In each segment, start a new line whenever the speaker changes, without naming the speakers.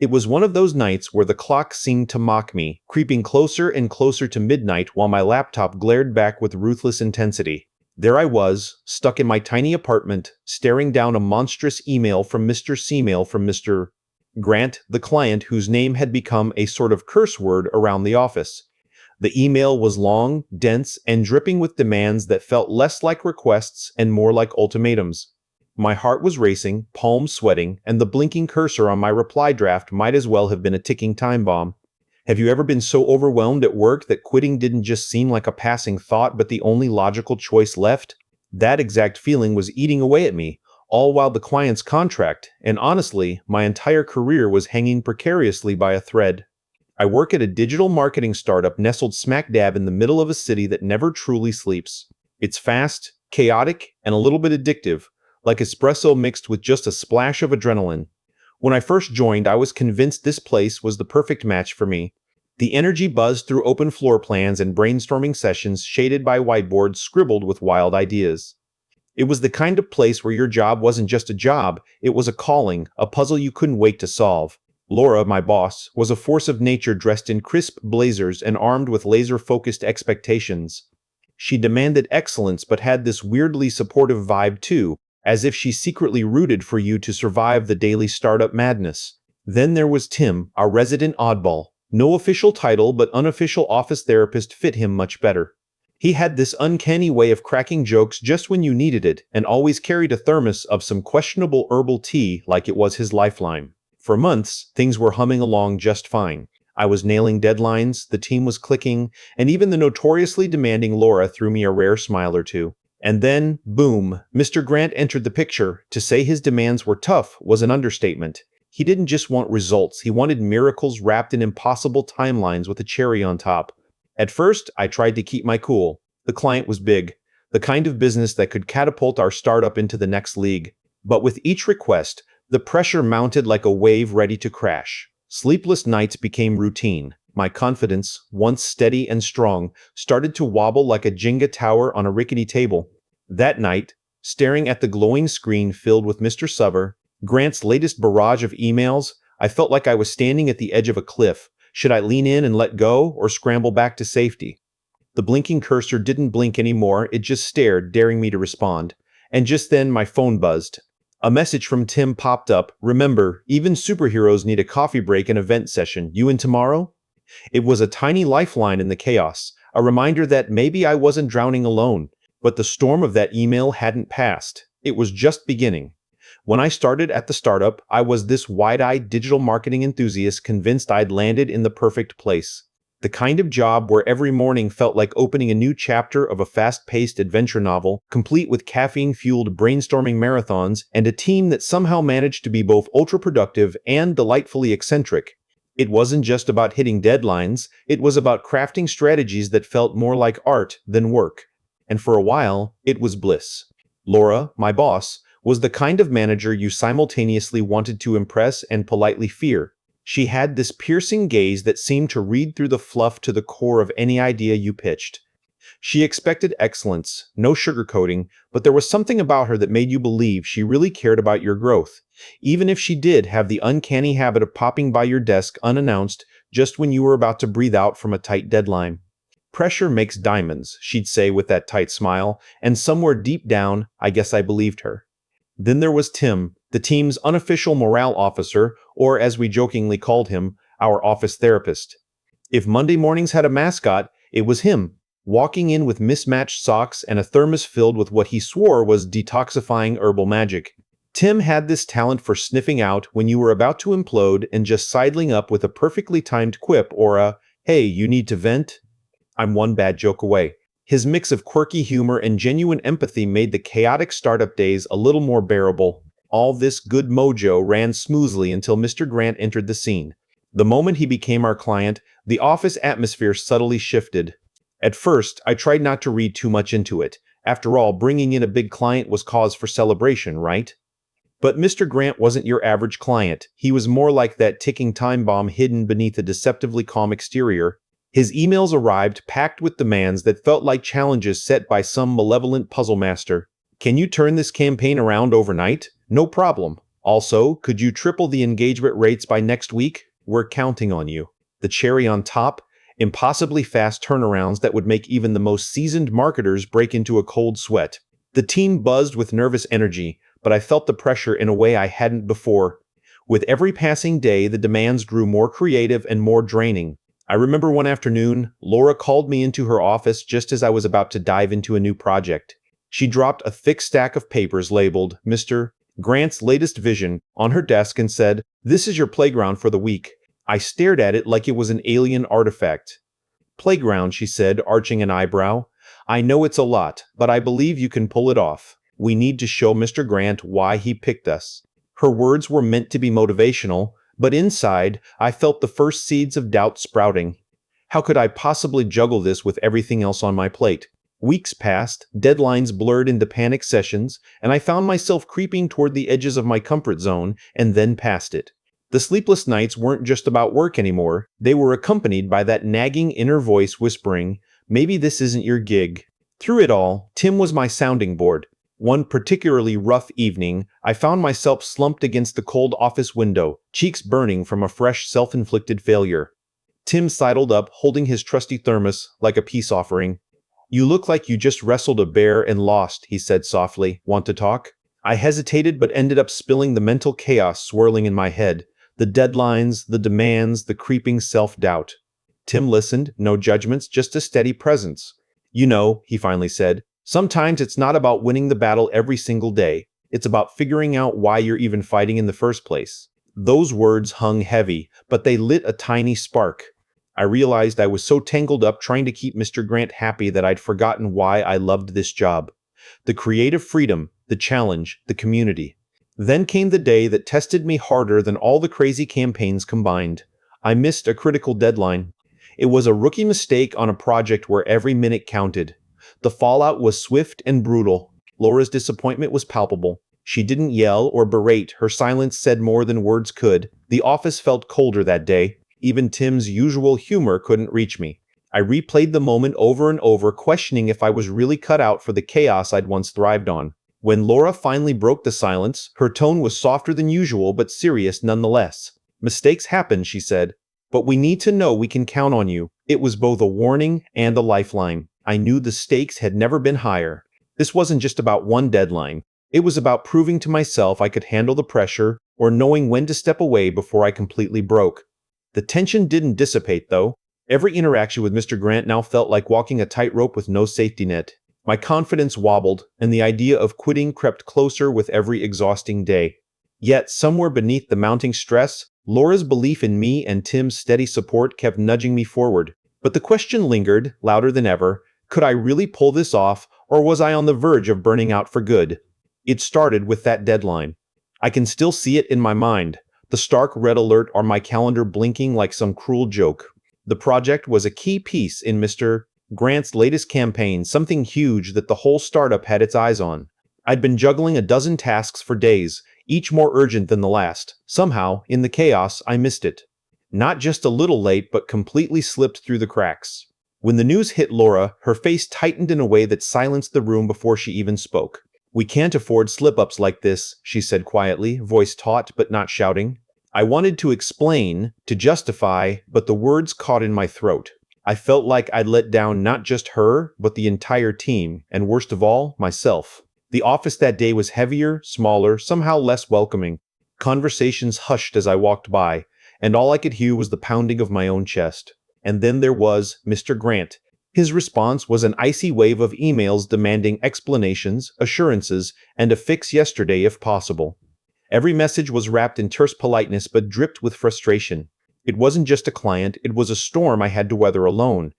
It was one of those nights where the clock seemed to mock me, creeping closer and closer to midnight while my laptop glared back with ruthless intensity. There I was, stuck in my tiny apartment, staring down a monstrous email from Mr. Grant, the client whose name had become a sort of curse word around the office. The email was long, dense, and dripping with demands that felt less like requests and more like ultimatums. My heart was racing, palms sweating, and the blinking cursor on my reply draft might as well have been a ticking time bomb. Have you ever been so overwhelmed at work that quitting didn't just seem like a passing thought but the only logical choice left? That exact feeling was eating away at me, all while the client's contract, and honestly, my entire career was hanging precariously by a thread. I work at a digital marketing startup nestled smack dab in the middle of a city that never truly sleeps. It's fast, chaotic, and a little bit addictive, like espresso mixed with just a splash of adrenaline. When I first joined, I was convinced this place was the perfect match for me. The energy buzzed through open floor plans and brainstorming sessions shaded by whiteboards scribbled with wild ideas. It was the kind of place where your job wasn't just a job, it was a calling, a puzzle you couldn't wait to solve. Laura, my boss, was a force of nature dressed in crisp blazers and armed with laser-focused expectations. She demanded excellence but had this weirdly supportive vibe too, as if she secretly rooted for you to survive the daily startup madness. Then there was Tim, our resident oddball. No official title but unofficial office therapist fit him much better. He had this uncanny way of cracking jokes just when you needed it, and always carried a thermos of some questionable herbal tea like it was his lifeline. For months, things were humming along just fine. I was nailing deadlines, the team was clicking, and even the notoriously demanding Laura threw me a rare smile or two. And then, boom, Mr. Grant entered the picture. To say his demands were tough was an understatement. He didn't just want results, he wanted miracles wrapped in impossible timelines with a cherry on top. At first, I tried to keep my cool. The client was big, the kind of business that could catapult our startup into the next league. But with each request, the pressure mounted like a wave ready to crash. Sleepless nights became routine. My confidence, once steady and strong, started to wobble like a Jenga tower on a rickety table. That night, staring at the glowing screen filled with Mr. Grant's latest barrage of emails, I felt like I was standing at the edge of a cliff. Should I lean in and let go, or scramble back to safety? The blinking cursor didn't blink anymore, it just stared, daring me to respond. And just then my phone buzzed. A message from Tim popped up. Remember, even superheroes need a coffee break and event session. You in tomorrow? It was a tiny lifeline in the chaos, a reminder that maybe I wasn't drowning alone. But the storm of that email hadn't passed. It was just beginning. When I started at the startup, I was this wide-eyed digital marketing enthusiast convinced I'd landed in the perfect place. The kind of job where every morning felt like opening a new chapter of a fast-paced adventure novel, complete with caffeine-fueled brainstorming marathons and a team that somehow managed to be both ultra-productive and delightfully eccentric. It wasn't just about hitting deadlines, it was about crafting strategies that felt more like art than work. And for a while, it was bliss. Laura, my boss, was the kind of manager you simultaneously wanted to impress and politely fear. She had this piercing gaze that seemed to read through the fluff to the core of any idea you pitched. She expected excellence, no sugarcoating, but there was something about her that made you believe she really cared about your growth, even if she did have the uncanny habit of popping by your desk unannounced just when you were about to breathe out from a tight deadline. Pressure makes diamonds, she'd say with that tight smile, and somewhere deep down, I guess I believed her. Then there was Tim, the team's unofficial morale officer, or as we jokingly called him, our office therapist. If Monday mornings had a mascot, it was him, walking in with mismatched socks and a thermos filled with what he swore was detoxifying herbal magic. Tim had this talent for sniffing out when you were about to implode and just sidling up with a perfectly timed quip or a, "Hey, you need to vent?" I'm one bad joke away. His mix of quirky humor and genuine empathy made the chaotic startup days a little more bearable. All this good mojo ran smoothly until Mr. Grant entered the scene. The moment he became our client, the office atmosphere subtly shifted. At first, I tried not to read too much into it. After all, bringing in a big client was cause for celebration, right? But Mr. Grant wasn't your average client. He was more like that ticking time bomb hidden beneath a deceptively calm exterior. His emails arrived packed with demands that felt like challenges set by some malevolent puzzle master. Can you turn this campaign around overnight? No problem. Also, could you triple the engagement rates by next week? We're counting on you. The cherry on top, impossibly fast turnarounds that would make even the most seasoned marketers break into a cold sweat. The team buzzed with nervous energy, but I felt the pressure in a way I hadn't before. With every passing day, the demands grew more creative and more draining. I remember one afternoon, Laura called me into her office just as I was about to dive into a new project. She dropped a thick stack of papers labeled Mr. Grant's latest vision on her desk and said, "This is your playground for the week." I stared at it like it was an alien artifact. "Playground," she said, arching an eyebrow. "I know it's a lot, but I believe you can pull it off. We need to show Mr. Grant why he picked us." Her words were meant to be motivational, but inside, I felt the first seeds of doubt sprouting. How could I possibly juggle this with everything else on my plate? Weeks passed, deadlines blurred into panic sessions, and I found myself creeping toward the edges of my comfort zone and then past it. The sleepless nights weren't just about work anymore. They were accompanied by that nagging inner voice whispering, "Maybe this isn't your gig." Through it all, Tim was my sounding board. One particularly rough evening, I found myself slumped against the cold office window, cheeks burning from a fresh self-inflicted failure. Tim sidled up, holding his trusty thermos like a peace offering. "You look like you just wrestled a bear and lost," he said softly. "Want to talk?" I hesitated but ended up spilling the mental chaos swirling in my head. The deadlines, the demands, the creeping self-doubt. Tim listened, no judgments, just a steady presence. "You know," he finally said, "sometimes it's not about winning the battle every single day. It's about figuring out why you're even fighting in the first place." Those words hung heavy, but they lit a tiny spark. I realized I was so tangled up trying to keep Mr. Grant happy that I'd forgotten why I loved this job. The creative freedom, the challenge, the community. Then came the day that tested me harder than all the crazy campaigns combined. I missed a critical deadline. It was a rookie mistake on a project where every minute counted. The fallout was swift and brutal. Laura's disappointment was palpable. She didn't yell or berate. Her silence said more than words could. The office felt colder that day. Even Tim's usual humor couldn't reach me. I replayed the moment over and over, questioning if I was really cut out for the chaos I'd once thrived on. When Laura finally broke the silence, her tone was softer than usual but serious nonetheless. "Mistakes happen," she said, "but we need to know we can count on you." It was both a warning and a lifeline. I knew the stakes had never been higher. This wasn't just about one deadline. It was about proving to myself I could handle the pressure or knowing when to step away before I completely broke. The tension didn't dissipate, though. Every interaction with Mr. Grant now felt like walking a tightrope with no safety net. My confidence wobbled, and the idea of quitting crept closer with every exhausting day. Yet, somewhere beneath the mounting stress, Laura's belief in me and Tim's steady support kept nudging me forward. But the question lingered, louder than ever: could I really pull this off, or was I on the verge of burning out for good? It started with that deadline. I can still see it in my mind, the stark red alert on my calendar blinking like some cruel joke. The project was a key piece in Mr. Grant's latest campaign, something huge that the whole startup had its eyes on. I'd been juggling a dozen tasks for days, each more urgent than the last. Somehow, in the chaos, I missed it. Not just a little late, but completely slipped through the cracks. When the news hit Laura, her face tightened in a way that silenced the room before she even spoke. "We can't afford slip-ups like this," she said quietly, voice taut but not shouting. I wanted to explain, to justify, but the words caught in my throat. I felt like I'd let down not just her, but the entire team, and worst of all, myself. The office that day was heavier, smaller, somehow less welcoming. Conversations hushed as I walked by, and all I could hear was the pounding of my own chest. And then there was Mr. Grant. His response was an icy wave of emails demanding explanations, assurances, and a fix yesterday if possible. Every message was wrapped in terse politeness but dripped with frustration. It wasn't just a client, it was a storm I had to weather alone.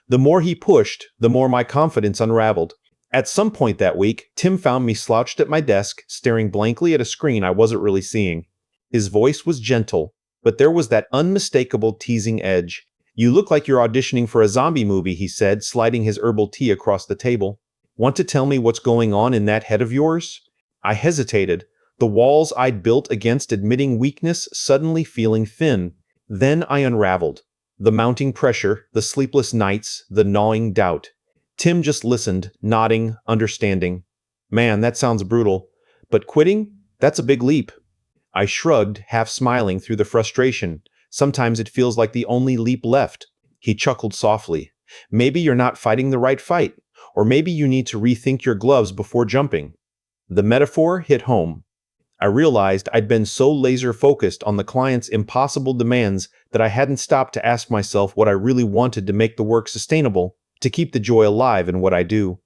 The more he pushed, the more my confidence unraveled. At some point that week, Tim found me slouched at my desk, staring blankly at a screen I wasn't really seeing. His voice was gentle, but there was that unmistakable teasing edge. "You look like you're auditioning for a zombie movie," he said, sliding his herbal tea across the table. "Want to tell me what's going on in that head of yours?" I hesitated, the walls I'd built against admitting weakness suddenly feeling thin. Then I unraveled. The mounting pressure, the sleepless nights, the gnawing doubt. Tim just listened, nodding, understanding. "Man, that sounds brutal. But quitting? That's a big leap." I shrugged, half smiling through the frustration. Sometimes it feels like the only leap left. He chuckled softly. Maybe you're not fighting the right fight, or maybe you need to rethink your gloves before jumping. The metaphor hit home. I realized I'd been so laser-focused on the client's impossible demands that I hadn't stopped to ask myself what I really wanted to make the work sustainable, to keep the joy alive in what I do.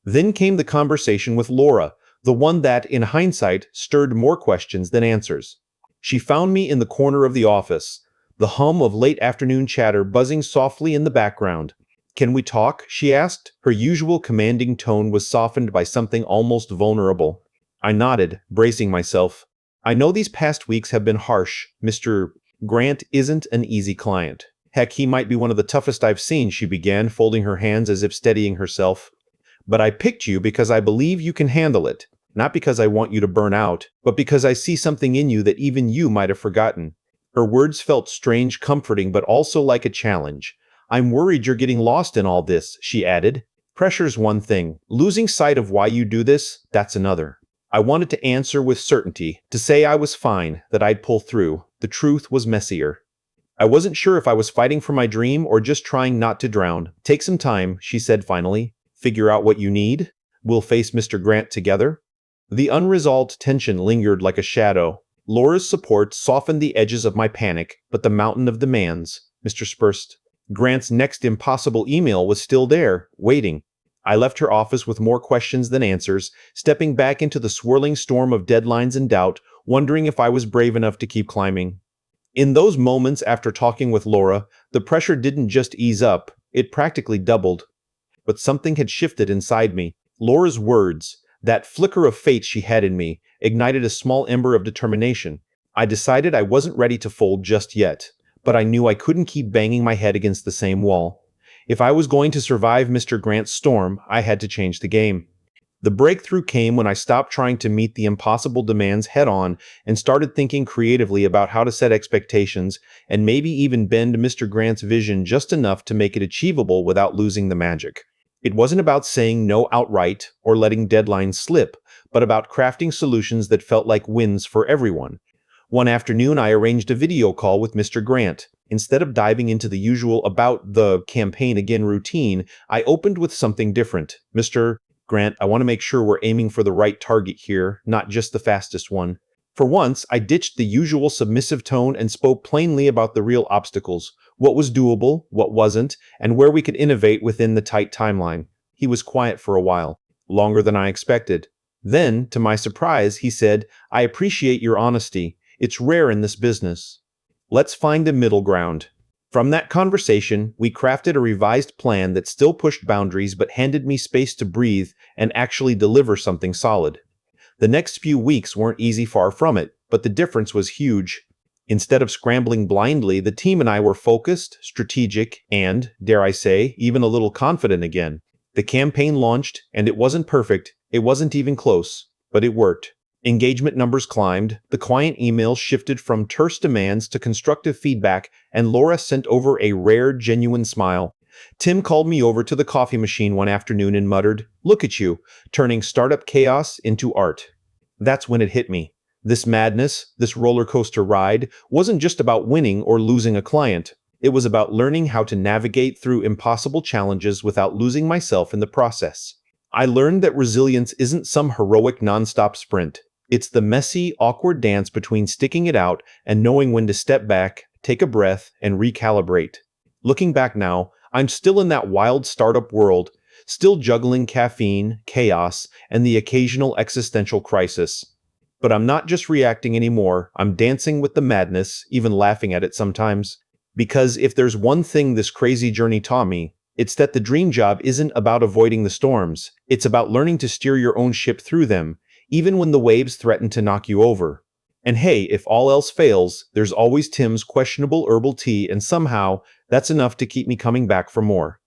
Then came the conversation with Laura, the one that, in hindsight, stirred more questions than answers. She found me in the corner of the office, the hum of late afternoon chatter buzzing softly in the background. "Can we talk?" she asked. Her usual commanding tone was softened by something almost vulnerable. I nodded, bracing myself. "I know these past weeks have been harsh. Mr. Grant isn't an easy client. Heck, he might be one of the toughest I've seen," she began, folding her hands as if steadying herself. "But I picked you because I believe you can handle it. Not because I want you to burn out, but because I see something in you that even you might have forgotten." Her words felt strange, comforting, but also like a challenge. "I'm worried you're getting lost in all this," she added. "Pressure's one thing. Losing sight of why you do this, that's another." I wanted to answer with certainty, to say I was fine, that I'd pull through. The truth was messier. I wasn't sure if I was fighting for my dream or just trying not to drown. "Take some time," she said finally. "Figure out what you need. We'll face Mr. Grant together." The unresolved tension lingered like a shadow. Laura's support softened the edges of my panic, but the mountain of demands, Mr. Spurst, Grant's next impossible email, was still there, waiting. I left her office with more questions than answers, stepping back into the swirling storm of deadlines and doubt, wondering if I was brave enough to keep climbing. In those moments after talking with Laura, the pressure didn't just ease up, it practically doubled. But something had shifted inside me. Laura's words, that flicker of fate she had in me, ignited a small ember of determination. I decided I wasn't ready to fold just yet, but I knew I couldn't keep banging my head against the same wall. If I was going to survive Mr. Grant's storm, I had to change the game. The breakthrough came when I stopped trying to meet the impossible demands head-on and started thinking creatively about how to set expectations and maybe even bend Mr. Grant's vision just enough to make it achievable without losing the magic. It wasn't about saying no outright or letting deadlines slip, but about crafting solutions that felt like wins for everyone. One afternoon, I arranged a video call with Mr. Grant. Instead of diving into the usual about the campaign again routine, I opened with something different. "Mr. Grant, I want to make sure we're aiming for the right target here, not just the fastest one." For once, I ditched the usual submissive tone and spoke plainly about the real obstacles, what was doable, what wasn't, and where we could innovate within the tight timeline. He was quiet for a while, longer than I expected. Then, to my surprise, he said, "I appreciate your honesty. It's rare in this business. Let's find a middle ground." From that conversation, we crafted a revised plan that still pushed boundaries but handed me space to breathe and actually deliver something solid. The next few weeks weren't easy, far from it, but the difference was huge. Instead of scrambling blindly, the team and I were focused, strategic, and, dare I say, even a little confident again. The campaign launched, and it wasn't perfect, it wasn't even close, but it worked. Engagement numbers climbed, the client emails shifted from terse demands to constructive feedback, and Laura sent over a rare, genuine smile. Tim called me over to the coffee machine one afternoon and muttered, "Look at you, turning startup chaos into art." That's when it hit me. This madness, this roller coaster ride, wasn't just about winning or losing a client. It was about learning how to navigate through impossible challenges without losing myself in the process. I learned that resilience isn't some heroic nonstop sprint. It's the messy, awkward dance between sticking it out and knowing when to step back, take a breath, and recalibrate. Looking back now, I'm still in that wild startup world, still juggling caffeine, chaos, and the occasional existential crisis. But I'm not just reacting anymore, I'm dancing with the madness, even laughing at it sometimes. Because if there's one thing this crazy journey taught me, it's that the dream job isn't about avoiding the storms, it's about learning to steer your own ship through them, even when the waves threaten to knock you over. And hey, if all else fails, there's always Tim's questionable herbal tea, and somehow, that's enough to keep me coming back for more.